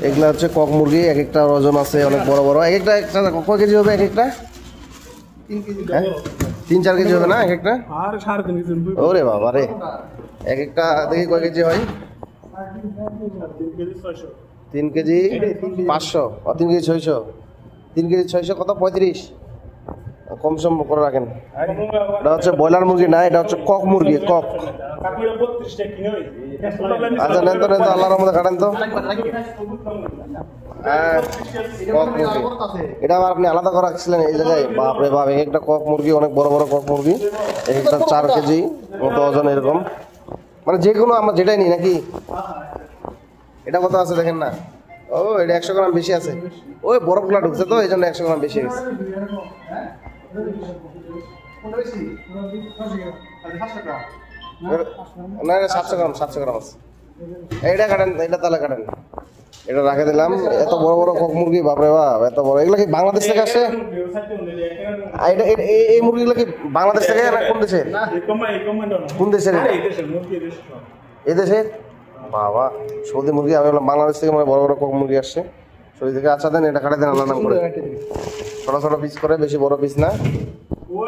এগুলা হচ্ছে কক মুরগি, এক একটা ওজন আছে অনেক বড় বড়। এক একটা কয় কেজি হবে? এক একটা 3-4 কেজি হবে না এক একটা? ওরে বাবা রে, এক একটা দেখি কয় কেজি হয়? 3 কেজি 500, 3 কেজি 600, 3 কেজি 600 কত? 35। কম সম করে রাখেন। এটা হচ্ছে ব্রয়লার মুরগি না, এটা হচ্ছে কক মুরগি, কক। আচ্ছা নেন তো, নেন তো, আল্লাহর রহমতে কাটেন তো। কক মুরগি এটা আবার আপনি আলাদা করে রাখছিলেন এই জায়গায়? বাপরে বাপ, এক একটা কক মুরগি, অনেক বড় বড় কক মুরগি, এক একটা 4 কেজি মতো ওজন এরকম। মানে যে কোনো আমরা যেটাই নিই নাকি? এটা কত আছে দেখেন না? ও এটা 100 গ্রাম বেশি আছে, ওই বরফগুলা ঢুকছে তো এই জন্য 100 গ্রাম বেশি গেছে। না 700 গ্রাম, 700 গ্রাম আছে। এইটা কাটেন, এটা তাহলে কাটেন, এটা রাখে দিলাম। এত বড় বড় কক মুরগি, বাপরে বাপ এত বড়। এগুলো কি বাংলাদেশ থেকে আসে? এই মুরগিগুলো কি বাংলাদেশ থেকে না কোন দেশের? কোন দেশের? এই দেশের? বাবা, সৌদি মুরগি। আমি বললাম বাংলাদেশ থেকে, মানে বড় বড় কক মুরগি আসছে সৌদি থেকে। আচ্ছা দেন, এটা কাটে দেন আল্লাহর নাম করে, ছোট ছোট পিস করে, বেশি বড় পিস না।